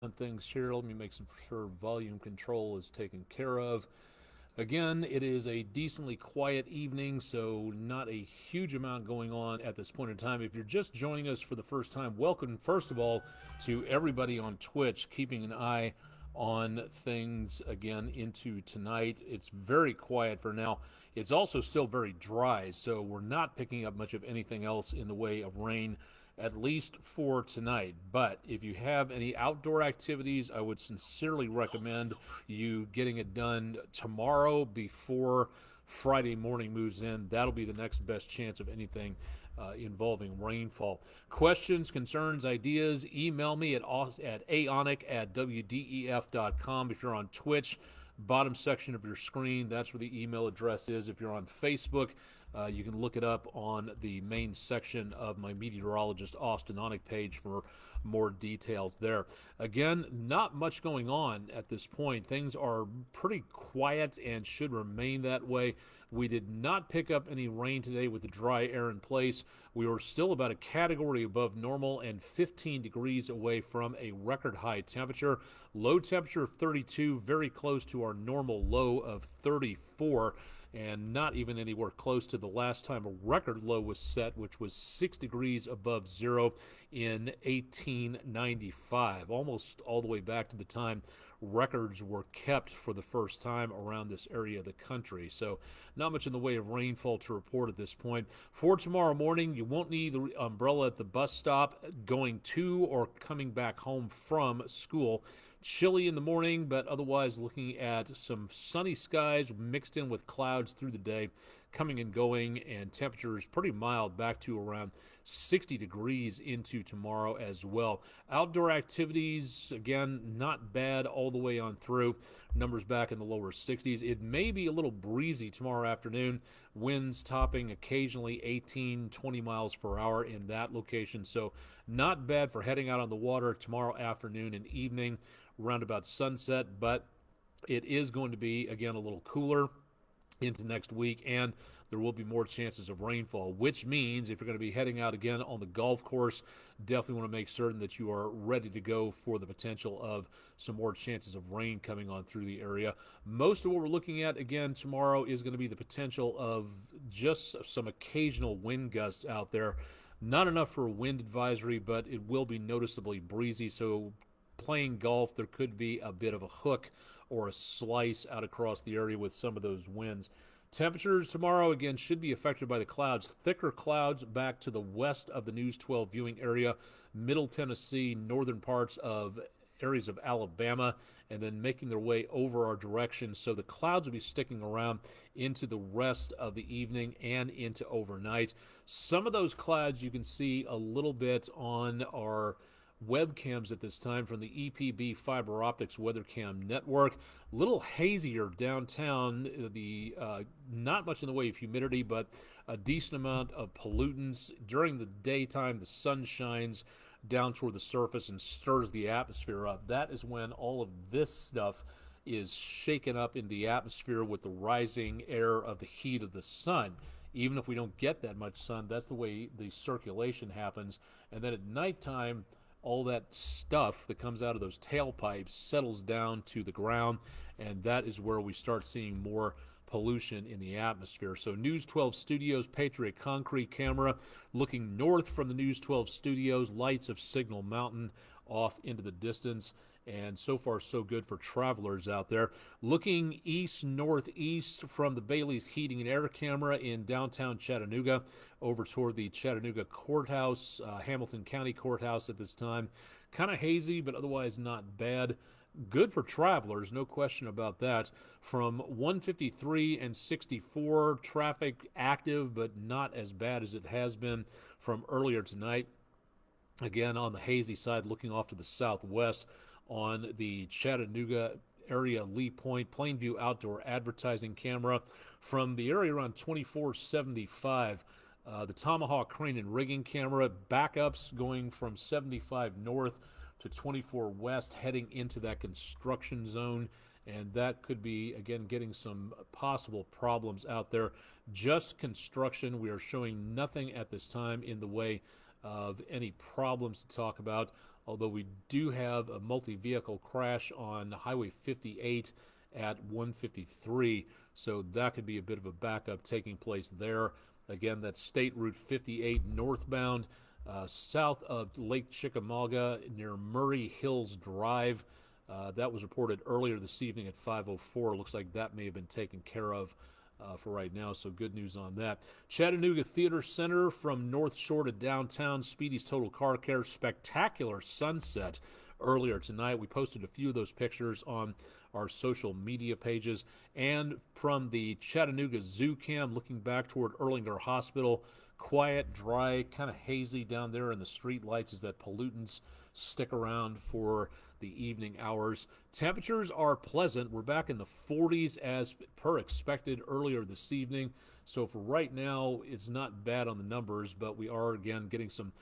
On things here. Let me make sure volume control is taken care of. Again, it is a decently quiet evening, so not a huge amount going on at this point in time. If you're just joining us for the first time, welcome, first of all, to everybody on Twitch, keeping an eye on things again into tonight. It's very quiet for now. It's also still very dry, so we're not picking up much of anything else in the way of rain, at least for tonight. But if you have any outdoor activities, I would sincerely recommend you getting it done tomorrow before Friday morning moves in. That'll be the next best chance of anything involving rainfall. Questions, concerns, ideas, email me at aonek@wdef.com. If you're on Twitch, bottom section of your screen, that's where the email address is. If you're on Facebook, you can look it up on the main section of my Meteorologist Austen Onek page for more details there. Again, not much going on at this point. Things are pretty quiet and should remain that way. We did not pick up any rain today with the dry air in place. We were still about a category above normal and 15 degrees away from a record high temperature. Low temperature of 32, very close to our normal low of 34, and not even anywhere close to the last time a record low was set, which was 6 degrees above zero in 1895, almost all the way back to the time records were kept for the first time around this area of the country. So not much in the way of rainfall to report at this point. For tomorrow morning, you won't need the umbrella at the bus stop going to or coming back home from school. Chilly in the morning, but otherwise looking at some sunny skies mixed in with clouds through the day, coming and going, and temperatures pretty mild, back to around 60 degrees into tomorrow as well. Outdoor activities, again, not bad all the way on through. Numbers back in the lower 60s. It may be a little breezy tomorrow afternoon. Winds topping occasionally 18, 20 miles per hour in that location. So not bad for heading out on the water tomorrow afternoon and evening around about sunset, but it is going to be, again, a little cooler into next week, and there will be more chances of rainfall, which means if you're going to be heading out again on the golf course, definitely want to make certain that you are ready to go for the potential of some more chances of rain coming on through the area. Most of what we're looking at again tomorrow is going to be the potential of just some occasional wind gusts out there. Not enough for a wind advisory, but it will be noticeably breezy, so playing golf, there could be a bit of a hook or a slice out across the area with some of those winds. Temperatures tomorrow, again, should be affected by the clouds. Thicker clouds back to the west of the News 12 viewing area, middle Tennessee, northern parts of areas of Alabama, and then making their way over our direction. So the clouds will be sticking around into the rest of the evening and into overnight. Some of those clouds you can see a little bit on our webcams at this time from the EPB Fiber Optics WeatherCam network. A little hazier downtown. The not much in the way of humidity, but a decent amount of pollutants. During the daytime, the sun shines down toward the surface and stirs the atmosphere up. That is when all of this stuff is shaken up in the atmosphere with the rising air of the heat of the sun. Even if we don't get that much sun, that's the way the circulation happens. And then at nighttime, all that stuff that comes out of those tailpipes settles down to the ground, and that is where we start seeing more pollution in the atmosphere. So News 12 Studios, Patriot Concrete Camera, looking north from the News 12 Studios, lights of Signal Mountain off into the distance, and so far so good for travelers out there. Looking east-northeast from the Bailey's Heating and Air Camera in downtown Chattanooga over toward the Chattanooga Courthouse, Hamilton County Courthouse at this time. Kind of hazy, but otherwise not bad. Good for travelers, no question about that. From 153 and 64, traffic active, but not as bad as it has been from earlier tonight. Again, on the hazy side, looking off to the southwest on the Chattanooga area Lee Point Plainview Outdoor Advertising Camera from the area around 2475. The Tomahawk Crane and Rigging Camera, backups going from 75 north to 24 west, heading into that construction zone, and that could be, again, getting some possible problems out there. Just construction. We are showing nothing at this time in the way of any problems to talk about although we do have a multi-vehicle crash on Highway 58 at 153, so that could be a bit of a backup taking place there. Again, that's State Route 58 northbound, south of Lake Chickamauga near Murray Hills Drive. That was reported earlier this evening at 5:04. Looks like that may have been taken care of for right now, so good news on that. Chattanooga Theater Center from North Shore to downtown, Speedy's Total Car Care, spectacular sunset earlier tonight. We posted a few of those pictures on our social media pages. And from the Chattanooga Zoo Cam, looking back toward Erlanger Hospital, quiet, dry, kind of hazy down there in the street lights as that pollutants stick around for the evening hours. Temperatures are pleasant. We're back in the 40s as per expected earlier this evening. So for right now, it's not bad on the numbers, but we are again getting some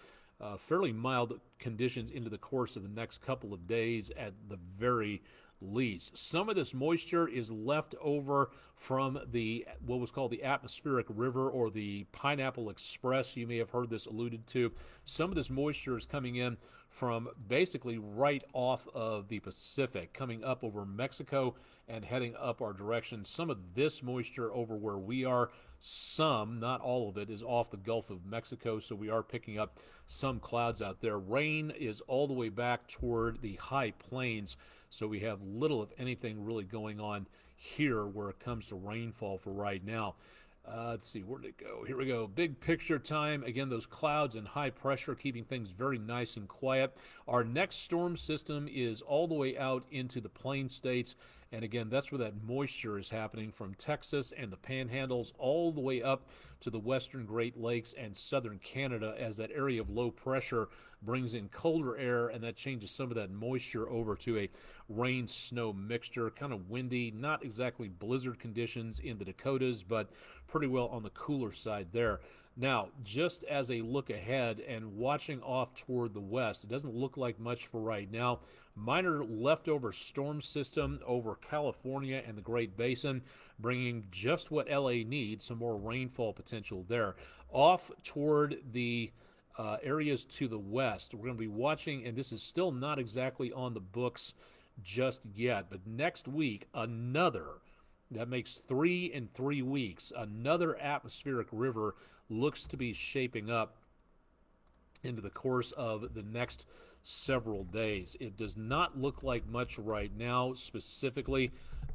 fairly mild conditions into the course of the next couple of days at the very least. Some of this moisture is left over from the what was called the atmospheric river or the Pineapple Express. You may have heard this alluded to. Some of this moisture is coming in from basically right off of the Pacific, coming up over Mexico and heading up our direction. Some of this moisture over where we are, some, not all of it, is off the Gulf of Mexico, so we are picking up some clouds out there. Rain is all the way back toward the high plains, so we have little, if anything, really going on here where it comes to rainfall for right now. Let's see, where did it go? Here we go. Big picture time. Again, those clouds and high pressure keeping things very nice and quiet. Our next storm system is all the way out into the Plain States. And again, that's where that moisture is happening from Texas and the Panhandles all the way up to the western Great Lakes and southern Canada as that area of low pressure brings in colder air, and that changes some of that moisture over to a rain-snow mixture, kind of windy, not exactly blizzard conditions in the Dakotas, but pretty well on the cooler side there. Now, just as a look ahead and watching off toward the west, it doesn't look like much for right now. Minor leftover storm system over California and the Great Basin, bringing just what LA needs, some more rainfall potential there. Off toward the areas to the west, we're going to be watching, and this is still not exactly on the books just yet, but next week, that makes 3 in 3 weeks, another atmospheric river looks to be shaping up into the course of the next several days. It does not look like much right now specifically,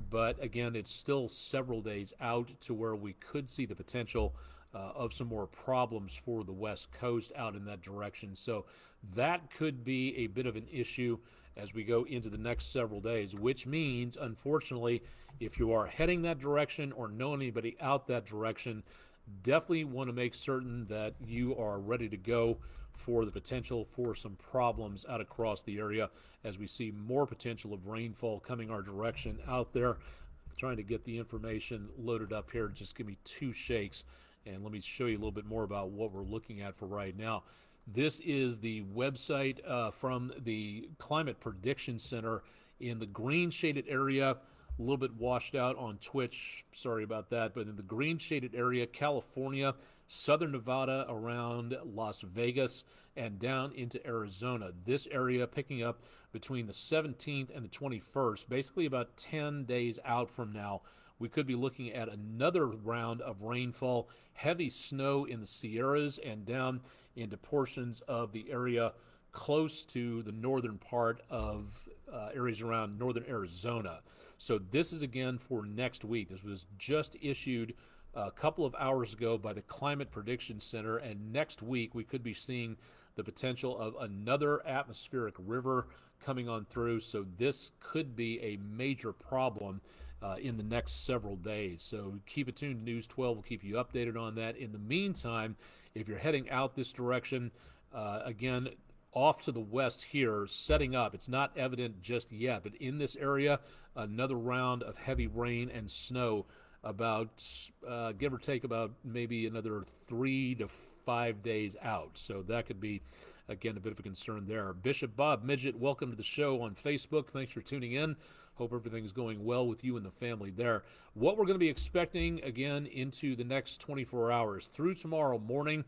but again, it's still several days out to where we could see the potential of some more problems for the West Coast out in that direction. So that could be a bit of an issue as we go into the next several days, which means, unfortunately, if you are heading that direction or know anybody out that direction, definitely want to make certain that you are ready to go for the potential for some problems out across the area as we see more potential of rainfall coming our direction out there. Trying to get the information loaded up here. Just give me 2 shakes and let me show you a little bit more about what we're looking at for right now. This is the website from the Climate Prediction Center in the green shaded area. A little bit washed out on Twitch, sorry about that, but in the green shaded area, California, southern Nevada around Las Vegas, and down into Arizona. This area picking up between the 17th and the 21st, basically about 10 days out from now. We could be looking at another round of rainfall, heavy snow in the Sierras and down into portions of the area close to the northern part of areas around northern Arizona. So this is again for next week. This was just issued a couple of hours ago by the Climate Prediction Center, and next week we could be seeing the potential of another atmospheric river coming on through. So this could be a major problem in the next several days. So keep it tuned. News 12 will keep you updated on that. In the meantime, if you're heading out this direction, again, off to the west here, setting up. It's not evident just yet, but in this area, another round of heavy rain and snow about, give or take, about maybe another 3 to 5 days out. So that could be, again, a bit of a concern there. Bishop Bob Midget, welcome to the show on Facebook. Thanks for tuning in. Hope everything's going well with you and the family there. What we're going to be expecting, again, into the next 24 hours through tomorrow morning,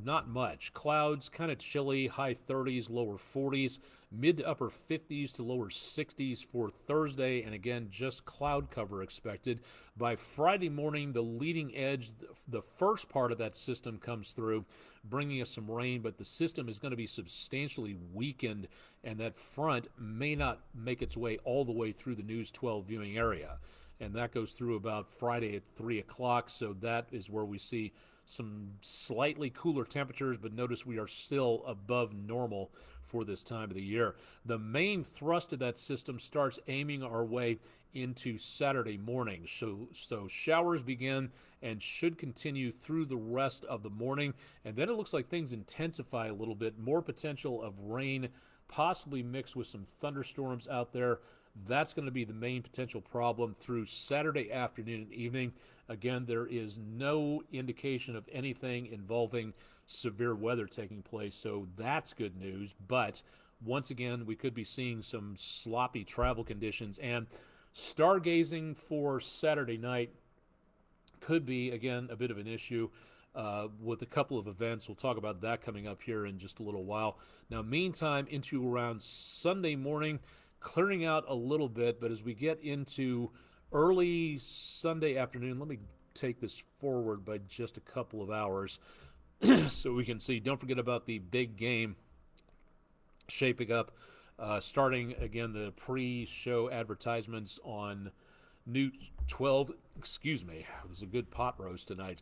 not much. Clouds, kind of chilly, high 30s, lower 40s. Mid to upper 50s to lower 60s for Thursday, and again, just cloud cover expected. By Friday morning, the leading edge, the first part of that system comes through, bringing us some rain, but the system is going to be substantially weakened, and that front may not make its way all the way through the News 12 viewing area. And that goes through about Friday at 3 o'clock, so that is where we see some slightly cooler temperatures, but notice we are still above normal for this time of the year. The main thrust of that system starts aiming our way into Saturday morning. So showers begin and should continue through the rest of the morning, and then it looks like things intensify a little bit, more potential of rain, possibly mixed with some thunderstorms out there. That's going to be the main potential problem through Saturday afternoon and evening. Again, there is no indication of anything involving severe weather taking place, so that's good news. But once again, we could be seeing some sloppy travel conditions, and stargazing for Saturday night could be, again, a bit of an issue with a couple of events. We'll talk about that coming up here in just a little while. Now, meantime, into around Sunday morning, clearing out a little bit, but as we get into early Sunday afternoon, let me take this forward by just a couple of hours so we can see. Don't forget about the big game shaping up, starting again the pre-show advertisements on News 12. Excuse me, this is a good pot roast tonight.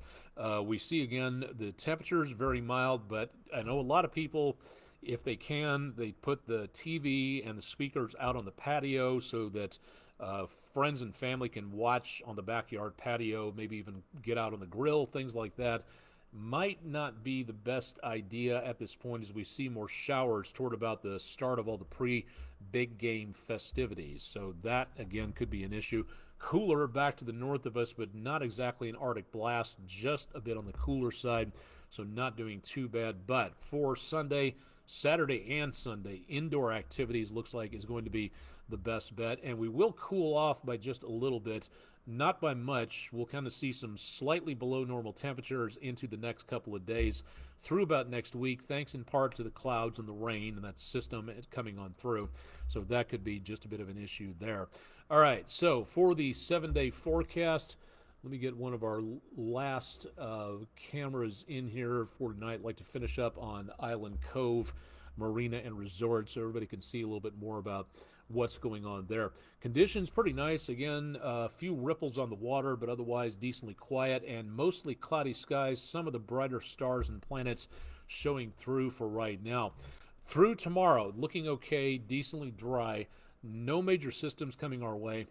We see again the temperatures very mild, but I know a lot of people, if they can, they put the TV and the speakers out on the patio so that friends and family can watch on the backyard patio, maybe even get out on the grill, things like that. Might not be the best idea at this point as we see more showers toward about the start of all the pre-big game festivities. So that, again, could be an issue. Cooler back to the north of us, but not exactly an Arctic blast, just a bit on the cooler side, so not doing too bad. But for Sunday, Saturday and Sunday, indoor activities looks like is going to be the best bet, and we will cool off by just a little bit, not by much. We'll kind of see some slightly below normal temperatures into the next couple of days through about next week, thanks in part to the clouds and the rain and that system coming on through. So that could be just a bit of an issue there. All right, so for the 7-day forecast, let me get one of our last cameras in here for tonight. I'd like to finish up on Island Cove Marina and Resort so everybody can see a little bit more about what's going on there. Conditions pretty nice. Again, a few ripples on the water, but otherwise decently quiet and mostly cloudy skies. Some of the brighter stars and planets showing through for right now. Through tomorrow, looking okay, decently dry. No major systems coming our way.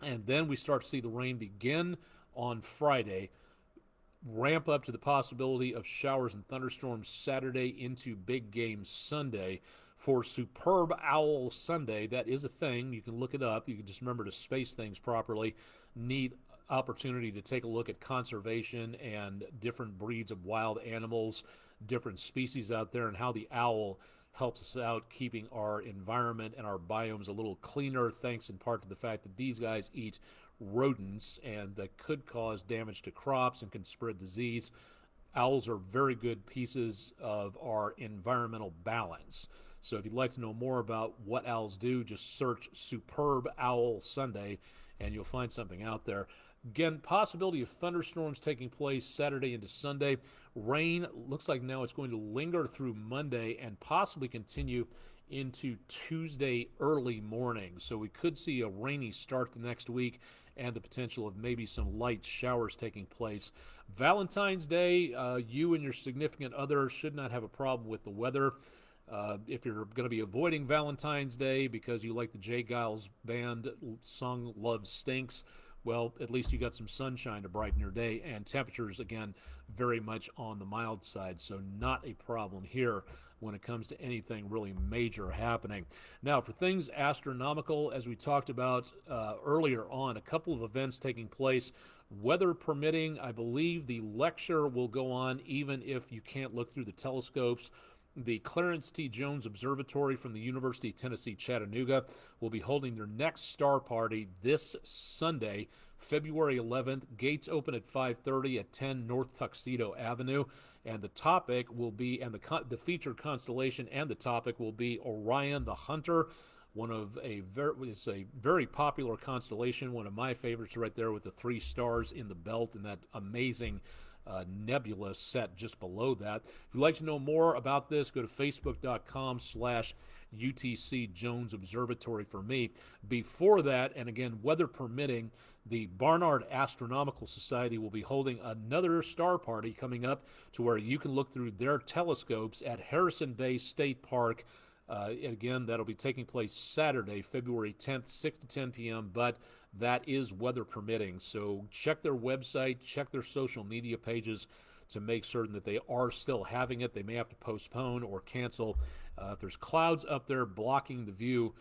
And then we start to see the rain begin on Friday, ramp up to the possibility of showers and thunderstorms Saturday into big game Sunday. For Superb Owl Sunday, that is a thing. You can look it up. You can just remember to space things properly. Neat opportunity to take a look at conservation and different breeds of wild animals, different species out there, and how the owl helps us out keeping our environment and our biomes a little cleaner, thanks in part to the fact that these guys eat rodents and that could cause damage to crops and can spread disease. Owls are very good pieces of our environmental balance. So if you'd like to know more about what owls do, just search Superb Owl Sunday and you'll find something out there. Again, possibility of thunderstorms taking place Saturday into Sunday. Rain looks like now it's going to linger through Monday and possibly continue into Tuesday early morning. So we could see a rainy start the next week and the potential of maybe some light showers taking place. Valentine's Day, you and your significant other should not have a problem with the weather. If you're going to be avoiding Valentine's Day because you like the Jay Giles Band song Love Stinks, well, at least you got some sunshine to brighten your day, and temperatures, again, very much on the mild side, so not a problem here when it comes to anything really major happening. Now, for things astronomical, as we talked about earlier on, a couple of events taking place. Weather permitting, I believe the lecture will go on even if you can't look through the telescopes. The Clarence T. Jones Observatory from the University of Tennessee, Chattanooga, will be holding their next star party this Sunday, February 11th. Gates open at 5:30 at 10 North Tuxedo Avenue. and the topic will be, and the featured constellation and the topic will be Orion the Hunter. It's a very popular constellation, one of my favorites right there with the 3 stars in the belt and that amazing nebula set just below that. If you'd like to know more about this, go to facebook.com/UTC Jones Observatory for me. Before that, and again, weather permitting, the Barnard Astronomical Society will be holding another star party coming up to where you can look through their telescopes at Harrison Bay State Park. Again, that'll be taking place Saturday, February 10th, 6 to 10 p.m., but that is weather permitting. So check their website, check their social media pages to make certain that they are still having it. They may have to postpone or cancel. If there's clouds up there blocking the view,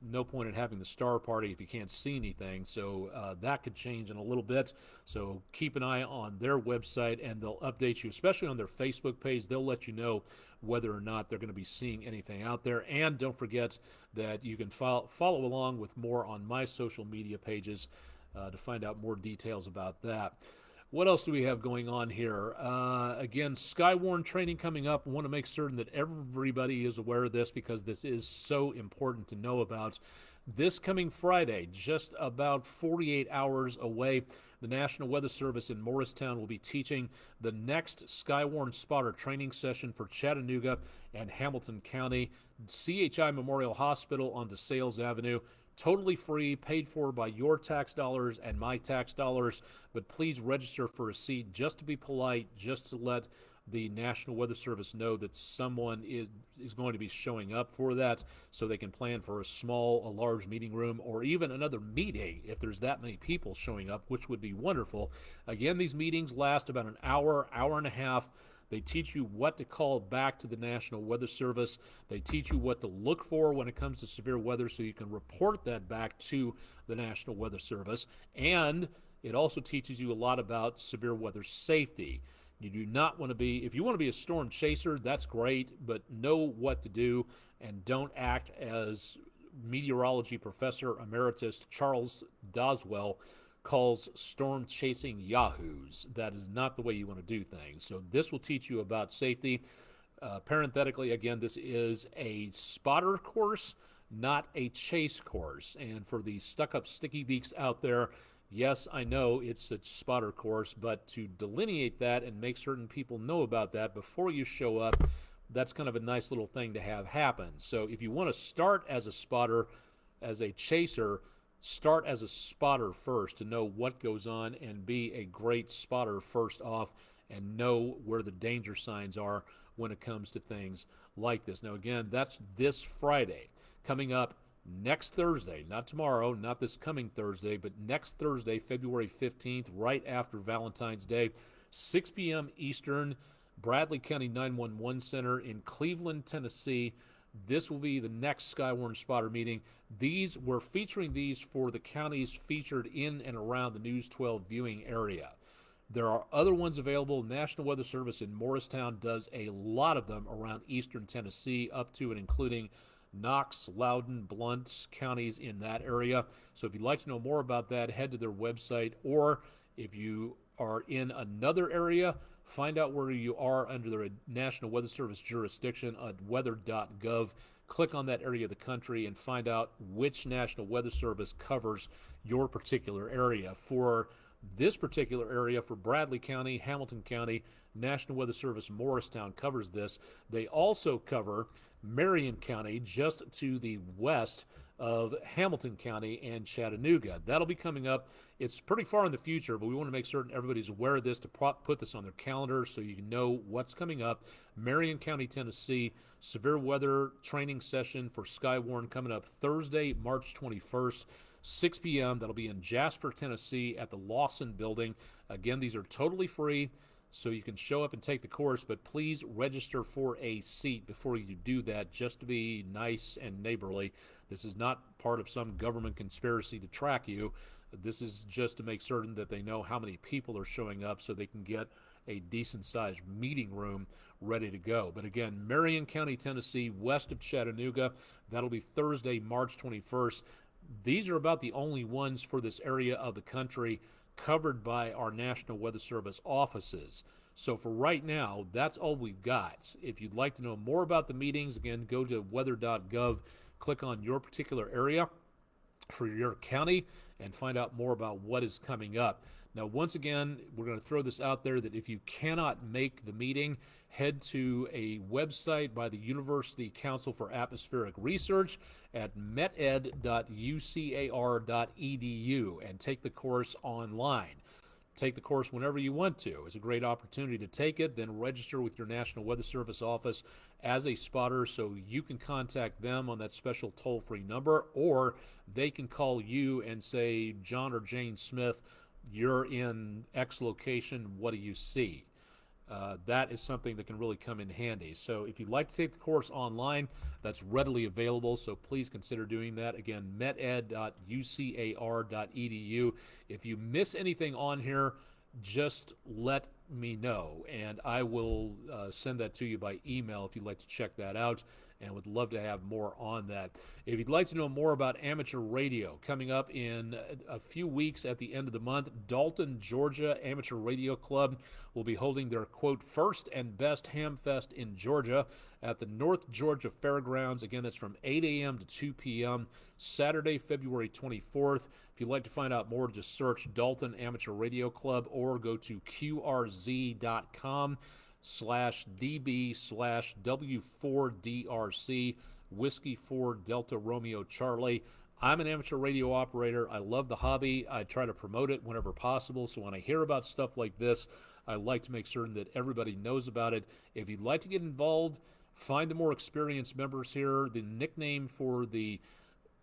no point in having the star party if you can't see anything. So that could change in a little bit. So keep an eye on their website, and they'll update you, especially on their Facebook page. They'll let you know whether or not they're going to be seeing anything out there. And don't forget that you can follow along with more on my social media pages to find out more details about that. What else do we have going on here? Again, Skywarn training coming up. I want to make certain that everybody is aware of this because this is so important to know about. This coming Friday, just about 48 hours away, the National Weather Service in Morristown will be teaching the next Skywarn spotter training session for Chattanooga and Hamilton County. CHI Memorial Hospital on DeSales Avenue. Totally free, paid for by your tax dollars and my tax dollars, but please register for a seat just to be polite, just to let the National Weather Service know that someone is going to be showing up for that, so they can plan for a large meeting room, or even another meeting if there's that many people showing up, which would be wonderful. Again, these meetings last about an hour, hour and a half. They teach you what to call back to the National Weather Service. They teach you what to look for when it comes to severe weather so you can report that back to the National Weather Service. And it also teaches you a lot about severe weather safety. You do not want to be, if you want to be a storm chaser, that's great, but know what to do and don't act as meteorology professor emeritus Charles Doswell calls storm chasing yahoos. That is not the way you want to do things. So this will teach you about safety. Parenthetically, again, this is a spotter course, not a chase course. And for the stuck-up sticky beaks out there, yes, I know it's a spotter course, but to delineate that and make certain people know about that before you show up, that's kind of a nice little thing to have happen. So if you want to start as a spotter, as a chaser, start as a spotter first to know what goes on and be a great spotter first off and know where the danger signs are when it comes to things like this. Now, again, that's this Friday. Coming up next Thursday, not tomorrow, not this coming Thursday, but next Thursday, February 15th, right after Valentine's Day, 6 p.m. Eastern, Bradley County 911 Center in Cleveland, Tennessee. This will be the next Skywarn spotter meeting. We're featuring these for the counties featured in and around the News 12 viewing area. There are other ones available. National Weather Service in Morristown does a lot of them around eastern Tennessee, up to and including Knox, Loudoun, Blount counties in that area. So if you'd like to know more about that, head to their website, or if you are in another area, find out where you are under the National Weather Service jurisdiction at weather.gov. Click on that area of the country and find out which National Weather Service covers your particular area. For this particular area, for Bradley County, Hamilton County, National Weather Service Morristown covers this. They also cover Marion County, just to the west of Hamilton County and Chattanooga. That'll be coming up. It's pretty far in the future, but we want to make certain everybody's aware of this to put this on their calendar so you can know what's coming up. Marion County, Tennessee, severe weather training session for Skywarn coming up Thursday, March 21st, 6 p.m. That'll be in Jasper, Tennessee at the Lawson Building. Again, these are totally free, so you can show up and take the course, but please register for a seat before you do that, just to be nice and neighborly. This is not part of some government conspiracy to track you. This is just to make certain that they know how many people are showing up so they can get a decent-sized meeting room ready to go. But again, Marion County, Tennessee, west of Chattanooga, that'll be Thursday, March 21st. These are about the only ones for this area of the country covered by our National Weather Service offices. So for right now, that's all we've got. If you'd like to know more about the meetings, again, go to weather.gov, click on your particular area for your county, and find out more about what is coming up. Now, once again, we're going to throw this out there that if you cannot make the meeting, head to a website by the University Council for Atmospheric Research at meted.ucar.edu and take the course online. Take the course whenever you want to. It's a great opportunity to take it, then register with your National Weather Service office as a spotter so you can contact them on that special toll-free number, or they can call you and say, John or Jane Smith, you're in X location, what do you see? That is something that can really come in handy. So if you'd like to take the course online, that's readily available, so please consider doing that. Again, meted.ucar.edu. If you miss anything on here, just let me know, and I will send that to you by email if you'd like to check that out, and would love to have more on that. If you'd like to know more about amateur radio, coming up in a few weeks at the end of the month, Dalton, Georgia Amateur Radio Club will be holding their, quote, first and best ham fest in Georgia at the North Georgia Fairgrounds. Again, that's from 8 a.m. to 2 p.m., Saturday, February 24th. If you'd like to find out more, just search Dalton Amateur Radio Club or go to qrz.com/db/W4DRC, Whiskey 4 Delta Romeo Charlie. I'm an amateur radio operator. I love the hobby. I try to promote it whenever possible. So when I hear about stuff like this, I like to make certain that everybody knows about it. If you'd like to get involved, find the more experienced members here. The nickname for the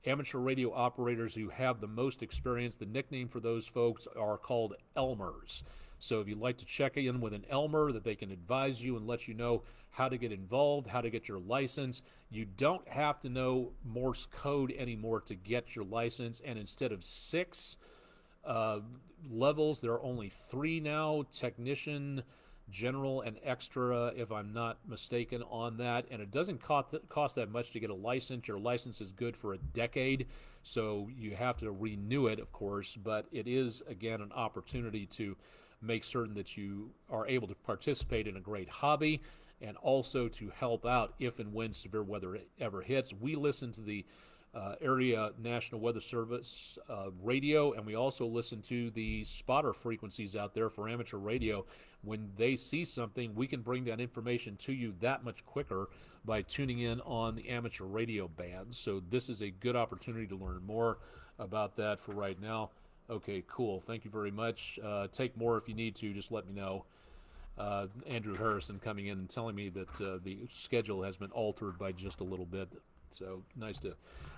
amateur radio operators who have the most experience, the nickname for those folks are called Elmers. So if you'd like to check in with an Elmer, that they can advise you and let you know how to get involved, how to get your license. You don't have to know Morse code anymore to get your license, and instead of 6 levels, there are only 3 now: technician, general, and extra, if I'm not mistaken on that. And it doesn't cost that much to get a license. Your license is good for a decade, so you have to renew it, of course, but it is, again, an opportunity to make certain that you are able to participate in a great hobby and also to help out if and when severe weather ever hits. We listen to the area National Weather Service radio, and we also listen to the spotter frequencies out there for amateur radio. When they see something, we can bring that information to you that much quicker by tuning in on the amateur radio band. So this is a good opportunity to learn more about that for right now. Okay, cool. Thank you very much. Take more if you need to. Just let me know. Andrew Harrison coming in and telling me that the schedule has been altered by just a little bit. So nice to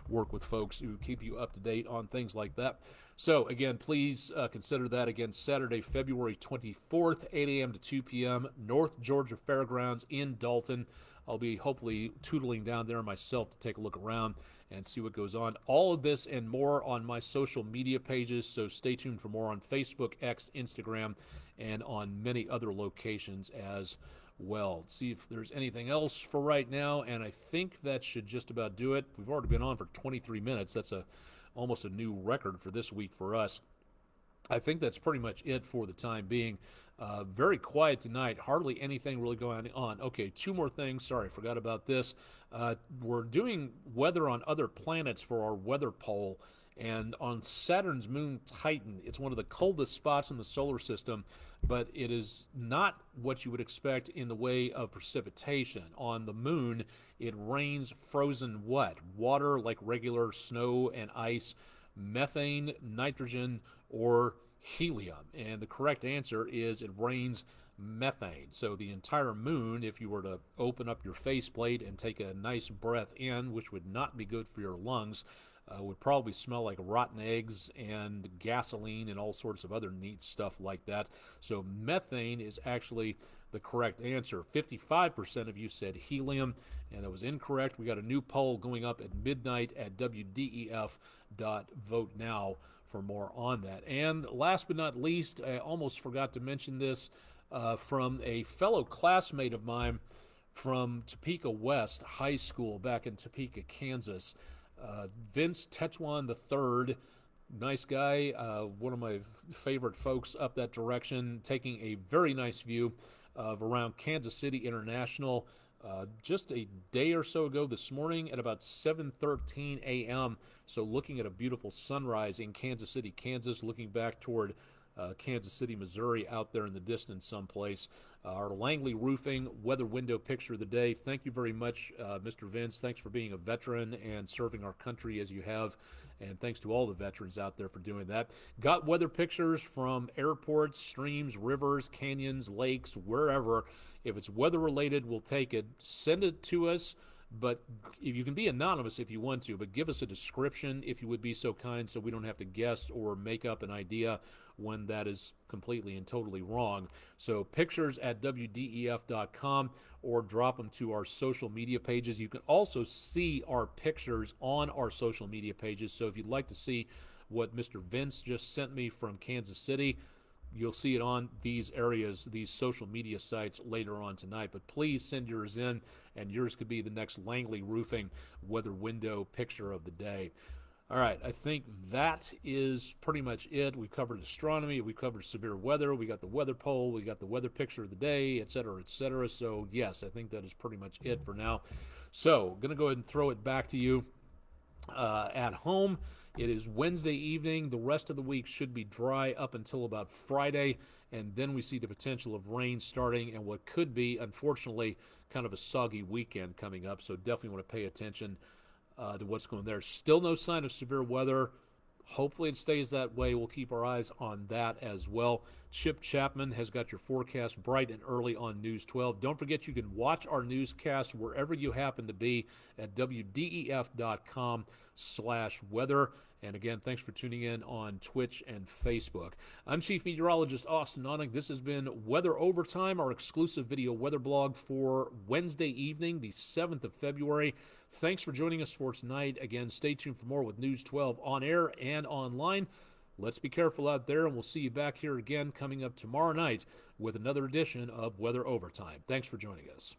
work with folks who keep you up to date on things like that. So again, please consider that. Again, Saturday, February 24th, 8 a.m. to 2 p.m., North Georgia Fairgrounds in Dalton. I'll be hopefully tootling down there myself to take a look around and see what goes on. All of this and more on my social media pages, so stay tuned for more on Facebook, X, Instagram, and on many other locations as well. See if there's anything else for right now, and I think that should just about do it. We've already been on for 23 minutes. That's almost a new record for this week for us. I think that's pretty much it for the time being. Very quiet tonight. Hardly anything really going on. Okay, 2 more things. Sorry, I forgot about this. We're doing weather on other planets for our weather poll. And on Saturn's moon Titan, it's one of the coldest spots in the solar system, but it is not what you would expect in the way of precipitation. On the moon, it rains frozen what? Water like regular snow and ice, methane, nitrogen, or helium. And the correct answer is it rains methane. So the entire moon, if you were to open up your faceplate and take a nice breath in, which would not be good for your lungs, would probably smell like rotten eggs and gasoline and all sorts of other neat stuff like that. So methane is actually the correct answer. 55% of you said helium, and that was incorrect. We got a new poll going up at midnight at WDEF.vote now for more on that. And last but not least, I almost forgot to mention this, from a fellow classmate of mine from Topeka West High School back in Topeka, Kansas. Vince Tetuan III, nice guy, one of my favorite folks up that direction, taking a very nice view of around Kansas City International just a day or so ago this morning at about 7:13 a.m. So looking at a beautiful sunrise in Kansas City, Kansas, looking back toward Kansas City, Missouri, out there in the distance someplace. Our Langley Roofing weather window picture of the day. Thank you very much, Mr. Vince. Thanks for being a veteran and serving our country as you have. And thanks to all the veterans out there for doing that. Got weather pictures from airports, streams, rivers, canyons, lakes, wherever. If it's weather related, we'll take it. Send it to us. But if you can be anonymous if you want to, but give us a description if you would be so kind, so we don't have to guess or make up an idea when that is completely and totally wrong. So pictures at WDEF.com or drop them to our social media pages. You can also see our pictures on our social media pages. So if you'd like to see what Mr. Vince just sent me from Kansas City, you'll see it on these areas, these social media sites later on tonight. But please send yours in, and yours could be the next Langley Roofing weather window picture of the day. All right, I think that is pretty much it. We covered astronomy, we covered severe weather, we got the weather poll, we got the weather picture of the day, et cetera, et cetera. So, yes, I think that is pretty much it for now. So, going to go ahead and throw it back to you at home. It is Wednesday evening. The rest of the week should be dry up until about Friday, and then we see the potential of rain starting and what could be, unfortunately, kind of a soggy weekend coming up. So definitely want to pay attention to what's going there. Still no sign of severe weather. Hopefully it stays that way. We'll keep our eyes on that as well. Chip Chapman has got your forecast bright and early on News 12. Don't forget you can watch our newscast wherever you happen to be at WDEF.com/weather. And again, thanks for tuning in on Twitch and Facebook. I'm Chief Meteorologist Austen Onek. This has been Weather Overtime, our exclusive video weather blog for Wednesday evening, the 7th of February. Thanks for joining us for tonight. Again, stay tuned for more with News 12 on air and online. Let's be careful out there, and we'll see you back here again coming up tomorrow night with another edition of Weather Overtime. Thanks for joining us.